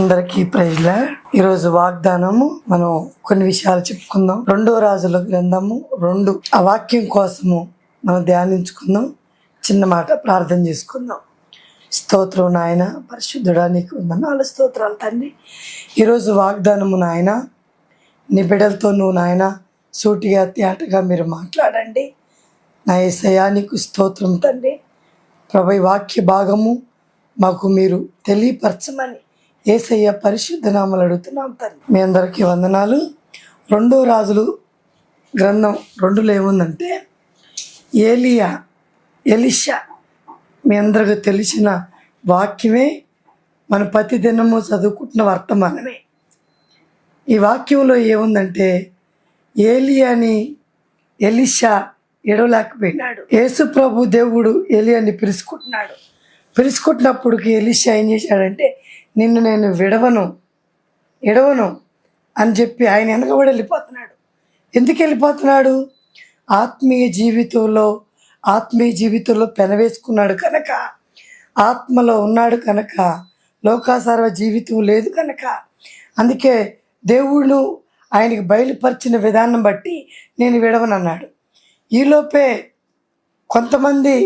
అందరికీ ప్రైజ్లా. ఈరోజు వాగ్దానము మనం కొన్ని విషయాలు చెప్పుకుందాం. 2 రాజుల గ్రంథము 2 ఆ వాక్యం కోసము మనం ధ్యానించుకుందాం. చిన్న మాట ప్రార్థన చేసుకుందాం. స్తోత్రం నాయన, పరిశుద్ధుడా, నీకు వందనాలు, స్తోత్రాలు తండ్రి. ఈరోజు వాగ్దానము నాయన, నీ బిడ్డలతో నువ్వు నాయన సూటిగా తేటగా మీరు మాట్లాడండి. నా యేసయ్యా నీకు స్తోత్రం తండ్రి. ప్రభు, వాక్య భాగము మాకు మీరు తెలియపరచమని యేసయ్య పరిశుద్ధ నామములో అడుగుతున్నాం తండ్రి. మీ అందరికీ వందనాలు. 2 రాజులు గ్రంథం 2లో ఏముందంటే ఎలీషా మీ అందరికీ తెలిసిన వాక్యమే, మన ప్రతి దినము చదువుకుంటున్న వర్తమానమే. ఈ వాక్యంలో ఏముందంటే ఎలీషా ఎడవలేకపోయినాడు. యేసు ప్రభు దేవుడు ఏలియాని పిలుచుకుంటున్నప్పటికి ఎలీషా ఏం చేశాడంటే, నిన్ను నేను ఎడవను అని చెప్పి ఆయన వెనకబడి వెళ్ళిపోతున్నాడు. ఎందుకు వెళ్ళిపోతున్నాడు? ఆత్మీయ జీవితంలో పెనవేసుకున్నాడు కనుక, ఆత్మలో ఉన్నాడు కనుక, లోకాసార జీవితం లేదు కనుక. అందుకే దేవుడు ఆయనకి బయలుపరిచిన విధానం బట్టి నేను విడవనన్నాడు. ఈలోపే కొంతమంది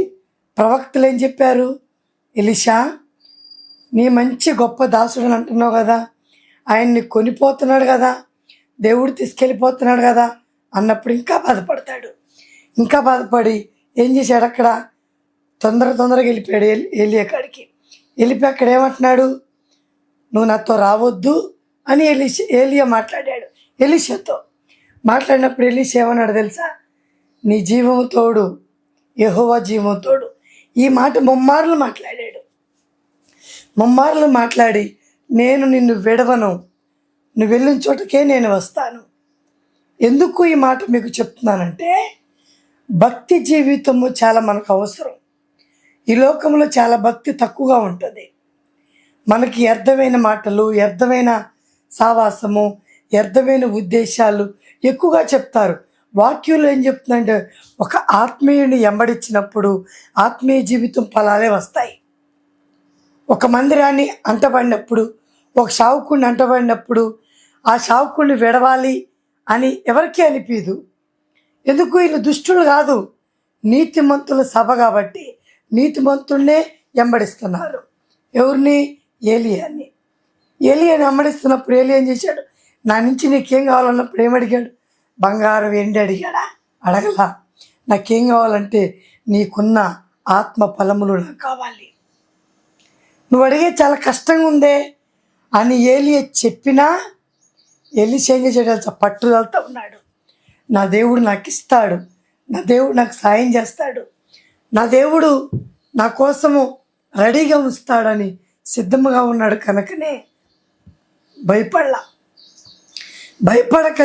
ప్రవక్తలు ఏం చెప్పారు, ఎలీషా నీ మంచి గొప్ప దాసుడు అంటున్నావు కదా, ఆయన్ని కొనిపోతున్నాడు కదా, దేవుడు తీసుకెళ్ళిపోతున్నాడు కదా అన్నప్పుడు ఇంకా బాధపడి ఏం చేశాడు, అక్కడ తొందరగా వెళ్ళిపోయాడు ఏలియా కాడికి. వెళ్ళిపోయి అక్కడ ఏమంటున్నాడు, నువ్వు నాతో రావద్దు అని ఏలియా మాట్లాడాడు. ఎలీషాతో మాట్లాడినప్పుడు ఎలీషా ఏమన్నాడు తెలుసా, నీ జీవము తోడు, యెహోవా జీవము తోడు. ఈ మాట ముమ్మార్లు మాట్లాడి నేను నిన్ను విడవను, నువ్వు వెళ్ళిన చోటకే నేను వస్తాను. ఎందుకు ఈ మాట మీకు చెప్తున్నానంటే, భక్తి జీవితము చాలా మనకు అవసరం. ఈ లోకంలో చాలా భక్తి తక్కువగా ఉంటుంది. మనకి వ్యర్థమైన మాటలు, వ్యర్థమైన సావాసము, వ్యర్థమైన ఉద్దేశాలు ఎక్కువగా చెప్తారు. వాక్యంలో ఏం చెప్తుందంటే, ఒక ఆత్మీయుని ఎంబడించినప్పుడు ఆత్మీయ జీవితం ఫలాలే వస్తాయి. ఒక మందిరాన్ని అంటబడినప్పుడు, ఒక శావుకుడిని అంటబడినప్పుడు ఆ శావుకుడిని విడవాలి అని ఎవరికీ అనిపించదు. ఎందుకు? వీళ్ళు దుష్టులు కాదు, నీతిమంతుల సభ కాబట్టి నీతిమంతుల్నే వెంబడిస్తున్నారు. ఎవరిని? ఏలియాని వెంబడిస్తున్నప్పుడు ఏలియా ఏం చేశాడు, నా నుంచి నీకేం కావాలన్నప్పుడు ఏమడిగాడు? బంగారం వెండి అడిగాడా? అడగలా. నాకేం కావాలంటే నీకున్న ఆత్మ ఫలములు నాకు కావాలి, నువ్వు అడిగే చాలా కష్టంగా ఉందే అని ఏలియా చెప్పినా ఎలీషా ఏం చేశాడు? పట్టుదలతో ఉన్నాడు. నా దేవుడు నాకు ఇస్తాడు, నా దేవుడు నాకు సాయం చేస్తాడు, నా దేవుడు నా కోసము రెడీగా ఉంచుతాడని సిద్ధంగా ఉన్నాడు. కనుకనే భయపడక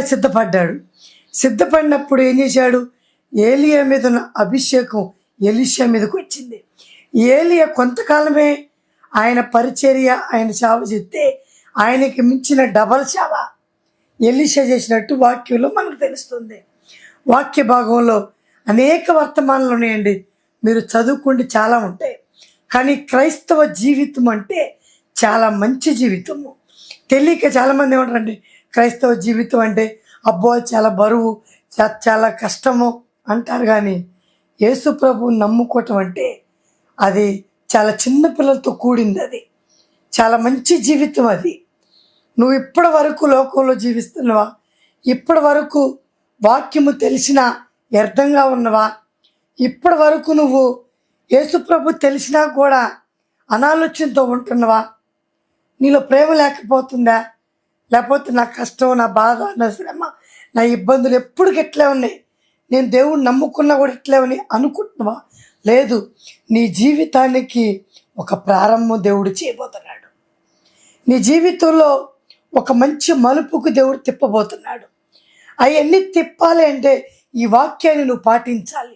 సిద్ధపడినప్పుడు ఏం చేశాడు? ఏలియా మీద ఉన్న అభిషేకం ఎలీషా మీదకి వచ్చింది. ఏలియా కొంతకాలమే ఆయన పరిచర్య, ఆయన సేవ చేస్తే ఆయనకి మించిన డబల్ సేవ ఎలీషా చేసినట్టు వాక్యంలో మనకు తెలుస్తుంది. వాక్య భాగంలో అనేక వర్తమానాలు ఉన్నాయండి, మీరు చదువుకుంటే చాలా ఉంటాయి. కానీ క్రైస్తవ జీవితం అంటే చాలా మంచి జీవితము. తెలియక చాలామంది ఏమంటారండి, క్రైస్తవ జీవితం అంటే అబ్బో చాలా బరువు, చాలా కష్టము అంటారు. కానీ యేసు ప్రభువుని నమ్ముకోవటం అంటే అది చాలా చిన్న పిల్లలతో కూడింది, అది చాలా మంచి జీవితం. అది నువ్వు ఇప్పటి వరకు లోకంలో జీవిస్తున్నావా? ఇప్పటి వరకు వాక్యము తెలిసినా వ్యర్థంగా ఉన్నవా? ఇప్పటి వరకు నువ్వు యేసు ప్రభు తెలిసినా కూడా అనాలోచనతో ఉంటున్నావా? నీలో ప్రేమ లేకపోతుందా? లేకపోతే నా కష్టం, నా బాధ, నా శ్రమ, నా ఇబ్బందులు ఎప్పుడు ఇట్లే ఉన్నాయి, నేను దేవుడిని నమ్ముకున్నా కూడా ఇట్లే ఉన్నాయి అనుకుంటున్నావా? లేదు, నీ జీవితానికి ఒక ప్రారంభం దేవుడు చేయబోతున్నాడు. నీ జీవితంలో ఒక మంచి మలుపుకు దేవుడు తిప్పబోతున్నాడు. అవన్నీ తిప్పాలి అంటే ఈ వాక్యాన్ని నువ్వు పాటించాలి.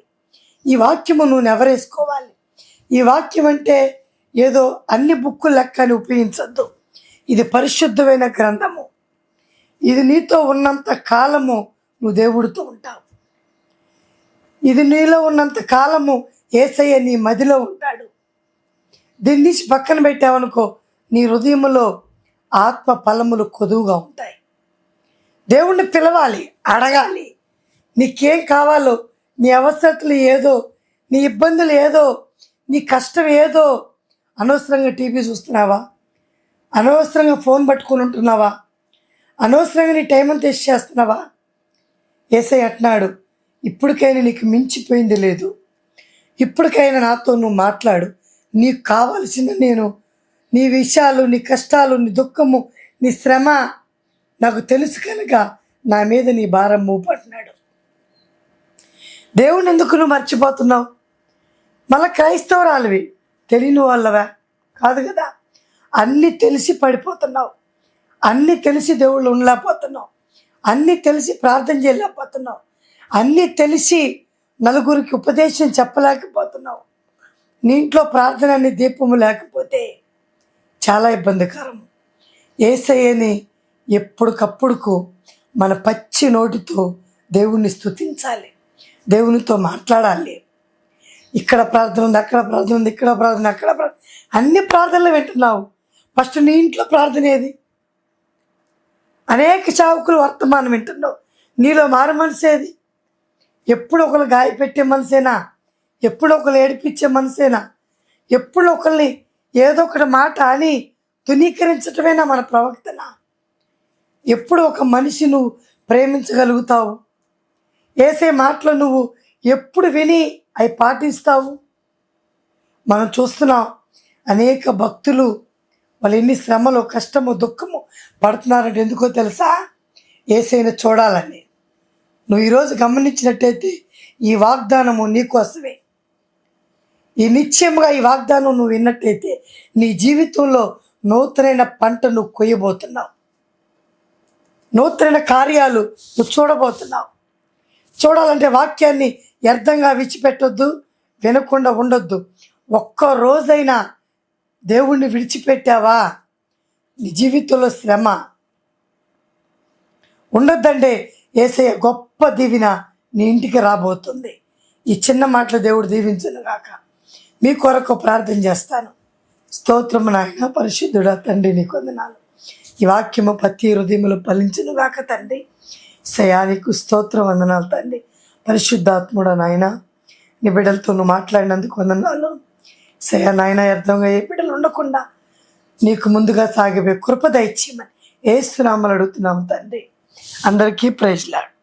ఈ వాక్యము నువ్వు నెవరేసుకోవాలి. ఈ వాక్యం అంటే ఏదో అన్ని బుక్కులు లెక్కని ఉపయోగించద్దు. ఇది పరిశుద్ధమైన గ్రంథము. ఇది నీతో ఉన్నంత కాలము నువ్వు దేవుడితో ఉంటావు. ఇది నీలో ఉన్నంత కాలము యేసయ్య నీ మదిలో ఉంటాడు. దీన్ని పక్కన పెట్టావనుకో, నీ హృదయంలో ఆత్మ ఫలములు కొదువుగా ఉంటాయి. దేవుణ్ణి పిలవాలి, అడగాలి. నీకేం కావాలో, నీ అవసరతలు ఏదో, నీ ఇబ్బందులు ఏదో, నీ కష్టం ఏదో. అనవసరంగా టీవీ చూస్తున్నావా? అనవసరంగా ఫోన్ పట్టుకొని ఉంటున్నావా? అనవసరంగా నీ టైం అంతా వేస్ట్ చేస్తున్నావా? యేసయ్య అంటున్నాడు, ఇప్పటికైనా నీకు మించిపోయింది లేదు. ఇప్పటికైనా నాతో నువ్వు మాట్లాడు. నీకు కావాల్సిన నేను, నీ విషయాలు, నీ కష్టాలు, నీ దుఃఖము, నీ శ్రమ నాకు తెలుసు కనుక నా మీద నీ భారం మోపంటున్నాడు. దేవుణ్ణి ఎందుకు నువ్వు మర్చిపోతున్నావు? మళ్ళా క్రైస్తవురాలివి, తెలియని వాళ్ళవా? కాదు కదా. అన్నీ తెలిసి పడిపోతున్నావు, అన్నీ తెలిసి దేవుళ్ళు ఉండలేకపోతున్నావు, అన్నీ తెలిసి ప్రార్థన చేయలేకపోతున్నావు, అన్నీ తెలిసి నలుగురికి ఉపదేశం చెప్పలేకపోతున్నావు. నీ ఇంట్లో ప్రార్థన అనే దీపము లేకపోతే చాలా ఇబ్బందికరం. యేసయ్యని ఎప్పటికప్పుడుకు మన పచ్చి నోటితో దేవుణ్ణి స్తుతించాలి, దేవునితో మాట్లాడాలి. ఇక్కడ ప్రార్థన ఉంది, అక్కడ ప్రార్థన ఉంది, ఇక్కడ ప్రార్థన, అక్కడ ప్రార్థన, అన్ని ప్రార్థనలు వింటున్నావు. ఫస్ట్ నీ ఇంట్లో ప్రార్థన ఏది? అనేక చావుకులు వర్తమానం వింటున్నావు. నీలో మారు మనసేది? ఎప్పుడు ఒకరు గాయపెట్టే మనసేనా? ఎప్పుడు ఒకరు ఏడిపించే మనసేనా? ఎప్పుడు ఒకరిని ఏదో ఒకటి మాట అని తునీకరించటమేనా మన ప్రవక్తన? ఎప్పుడు ఒక మనిషి నువ్వు ప్రేమించగలుగుతావు? యేసే మాటలు నువ్వు ఎప్పుడు విని అవి పాటిస్తావు? మనం చూస్తున్నాం, అనేక భక్తులు వాళ్ళు ఎన్ని శ్రమలు, కష్టము, దుఃఖము పడుతున్నారంటే ఎందుకో తెలుసా? యేసయ్యను చూడాలని. నువ్వు ఈరోజు గమనించినట్టయితే ఈ వాగ్దానము నీకోసమే. ఈ నిత్యముగా ఈ వాగ్దానం నువ్వు విన్నట్టయితే నీ జీవితంలో నూతనైన పంట నువ్వు కొయ్యబోతున్నావు, నూతనైన కార్యాలు నువ్వు చూడబోతున్నావు. చూడాలంటే వాక్యాన్ని వ్యర్థంగా విడిచిపెట్టొద్దు, వినకుండా ఉండొద్దు. ఒక్క రోజైనా దేవుణ్ణి విడిచిపెట్టావా, నీ జీవితంలో శ్రమ ఉండొద్దంటే యేసయ్య గొప్ప దీవెన నీ ఇంటికి రాబోతుంది. ఈ చిన్న మాటలు దేవుడు దీవించును గాక. మీ కొరకు ప్రార్థన చేస్తాను. స్తోత్రము నాయన, పరిశుద్ధుడా తండ్రి, నీకు వందనాలు. ఈ వాక్యము ప్రతి హృదయములో ఫలించును గాక తండ్రి. సయానికి స్తోత్రం, వందనాలు తండ్రి. పరిశుద్ధాత్ముడా నాయన, నీ బిడ్డలతో నువ్వు మాట్లాడినందుకు వందనాలు. సయా నాయన, అర్థంగా ఏ బిడ్డలు ఉండకుండా నీకు ముందుగా సాగిపోయే కృప దయచేయమని యేసు నామములో అడుగుతున్నాము తండ్రి. అందరికీ ప్రైజ్ లార్డ్.